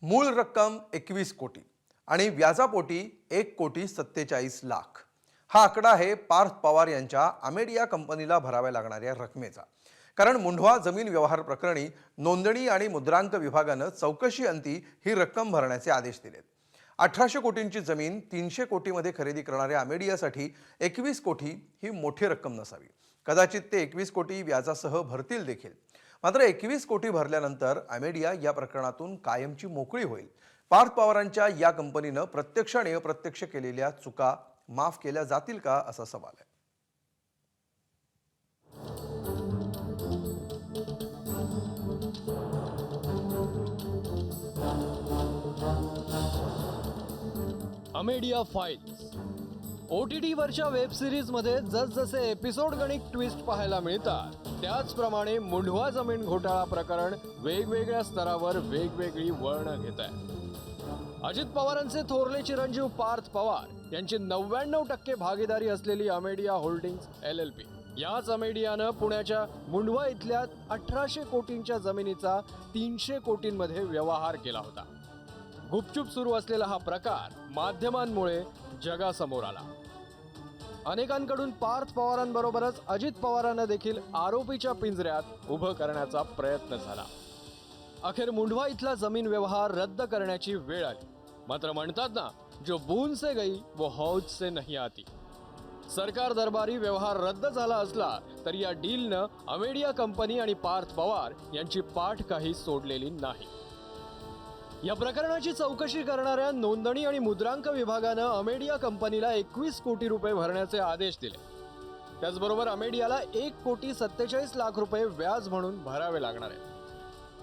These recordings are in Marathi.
मूळ रक्कम 21 कोटी आणि व्याजापोटी 1,47,00,000 हा आकडा आहे पार्थ पवार यांच्या अमेडिया कंपनीला भराव्या लागणाऱ्या रकमेचा। कारण मुंढवा जमीन व्यवहार प्रकरणी नोंदणी आणि मुद्रांक विभागाने चौकशी अंती ही रक्कम भरण्याचे आदेश दिलेत। 1800 कोटींची जमीन 300 कोटीमध्ये खरेदी करणाऱ्या अमेडियासाठी 21 कोटी ही मोठी रक्कम नसावी। कदाचित ते 21 कोटी व्याजासह भरतील देखील। मात्र 21 कोटी भरल्यानंतर अमेडिया या प्रकरणातून कायमची मोकळी होईल। पार्थ पवारांच्या या कंपनीने प्रत्यक्ष आणि अप्रत्यक्ष केलेल्या चुका माफ केल्या जातील का असा सवाल आहे। अमेडिया फाइल्स OTT वरच्या वेब सिरीज मध्ये जसजसे एपिसोड गणित ट्विस्ट पाहायला मिळतात त्याचप्रमाणे मुंढवा जमीन घोटाळा प्रकरण वेगवेगळ्या स्तरावर वेगवेगळी वळण घेत आहे। अजित पवारांचे थोरले चिरंजीव पार्थ पवार यांची 99% भागीदारी असलेली अमेडिया होल्डिंग्स LLP याच अमेडियानं पुण्याच्या मुंढवा इथल्या 1800 कोटींच्या जमिनीचा 300 कोटींमध्ये व्यवहार केला होता। गुपचूप सुरू असलेला हा प्रकार माध्यमांमुळे जगासमोर आला। अनेकांकडून पार्थ पवारांबरोबरच अजित पवारांना देखील आरोपीच्या पिंजऱ्यात उभं करण्याचा प्रयत्न झाला। अखेर मुंढवा इथला जमीन व्यवहार रद्द करण्याची वेळ आली। मात्र म्हणतात ना, जो बूंद से गई वो हौज से नहीं आती। सरकार दरबारी व्यवहार रद्द झाला असला तरी या डीलनं अमेडिया कंपनी आणि पार्थ पवार यांची पाठ काही सोडलेली नाही। या प्रकरणाची चौकशी करणाऱ्या नोंदणी आणि मुद्रांक विभागानं अमेडिया कंपनीला 21 कोटी रुपये भरण्याचे आदेश दिले। त्याचबरोबर अमेडियाला 1,47,00,000 रुपये व्याज म्हणून भरावे लागणार आहे।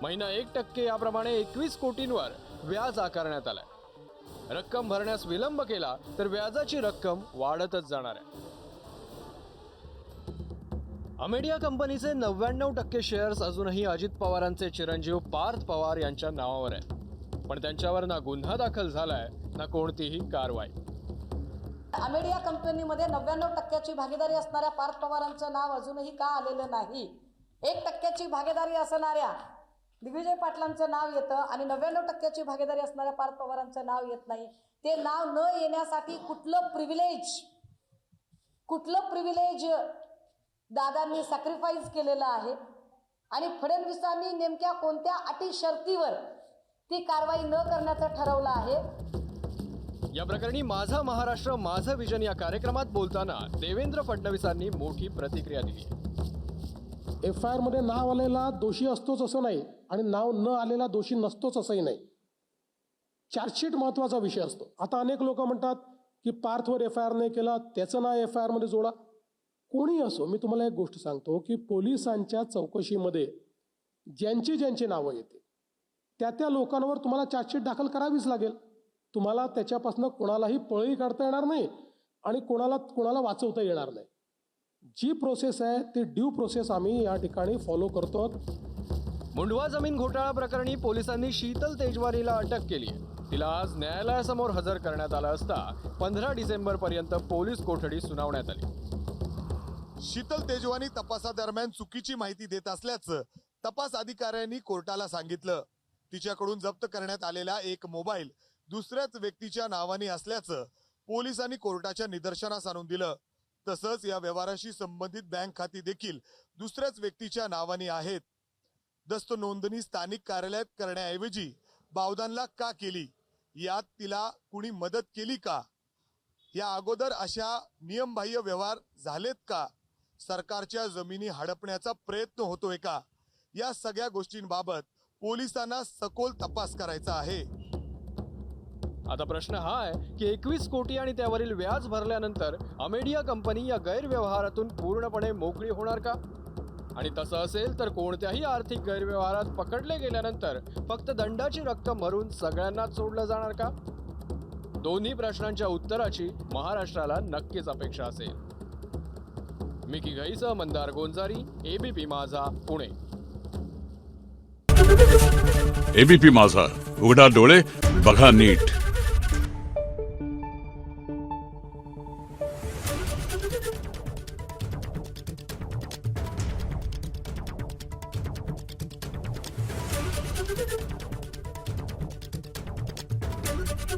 महिना 1% याप्रमाणे 21 कोटींवर व्याज आकारण्यात आलंय। रक्कम भरण्यास विलंब केला तर व्याजाची रक्कम वाढतच जाणार आहे। अमेडिया कंपनीचे 99% शेअर्स अजूनही अजित पवारांचे चिरंजीव पार्थ पवार यांच्या नावावर आहेत। पण त्यांच्यावर ना गुन्हा दाखल झालाय ना कोणतीही कारवाई। अमेडिया कंपनीमध्ये 99% भागीदारी असणाऱ्या पार्थ पवारांचं नाव अजूनही का आलेलं नाही? 1% भागीदारी असणाऱ्या दिग्विजय पाटलांचं नाव येतं आणि 99% भागीदारी असणाऱ्या पार्थ पवारांचं नाव येत नाही। ते नाव न येण्यासाठी कुठलं प्रिव्हिलेज दादांनी सॅक्रिफाईस केलेलं आहे आणि फडणवीसांनी नेमक्या कोणत्या अटी शर्तीवर ती कारवाई न करण्याचं ठरवलं आहे। या प्रकरणी माझा महाराष्ट्र माझं विजन या कार्यक्रमात बोलताना देवेंद्र फडणवीसांनी मोठी प्रतिक्रिया दिली। FIR मध्ये नाव आलेला दोषी असतोच असं नाही आणि नाव न आलेला दोषी नसतोच असंही नाही। चार्जशीट महत्वाचा विषय असतो। आता अनेक लोक म्हणतात की पार्थवर FIR नाही केला त्याचं नाव FIR मध्ये जोडा। कोणी असो, मी तुम्हाला एक गोष्ट सांगतो की पोलिसांच्या चौकशीमध्ये ज्यांची नावं येते त्या लोकांवर तुम्हाला चार्जशीट दाखल करावीच लागेल। तुम्हाला त्याच्यापासून कोणालाही पळी काढता येणार नाही आणि कोणाला वाचवता येणार नाही। जी प्रोसेस आहे ती ड्यू प्रोसेस आम्ही या ठिकाणी फॉलो करतो। मुंढवा जमीन घोटाळा प्रकरणी पोलिसांनी शीतल तेजवानीला अटक केली आहे। तिला आज न्यायालयासमोर हजर करण्यात आलं असता 15 डिसेंबर पर्यंत पोलीस कोठडी सुनावण्यात आली। शीतल तेजवानी तपासादरम्यान चुकीची माहिती देत असल्याचं तपास अधिकाऱ्यांनी कोर्टाला सांगितलं। तिच्याकडून जप्त करण्यात आलेला एक मोबाईल दुसऱ्याच व्यक्तीच्या नावाने असल्याचं पोलिसांनी कोर्टाच्या निदर्शनास आणून दिलं। तसंच या व्यवहाराशी संबंधित बँक खाती देखील दुसऱ्याच व्यक्तीच्या नावाने आहेत। दस्त नोंदणी स्थानिक कार्यालयात करण्याऐवजी बावदानला का केली? यात तिला कुणी मदत केली का? या अगोदर अशा नियमबाह्य व्यवहार झालेत का? सरकारच्या जमिनी हडपण्याचा प्रयत्न होतोय का? या सगळ्या गोष्टींबाबत पोलिसांना सखोल तपास करायचा आहे। आता प्रश्न हा आहे की 21 कोटी आणि त्यावरील व्याज भरल्यानंतर अमेडिया कंपनी या गैरव्यवहारातून पूर्णपणे मोकळी होणार का? आणि तसं असेल तर कोणत्याही आर्थिक गैरव्यवहारात पकडले गेल्यानंतर फक्त दंडाची रक्कम भरून सगळ्यांनाच सोडलं जाणार का? दोन्ही प्रश्नांच्या उत्तराची महाराष्ट्राला नक्कीच अपेक्षा असेल। मिकी घईसह मंदार गोंजारी, ABP माझा, पुणे। ABP माझा, उघडा डोळे बघा नीट। आहे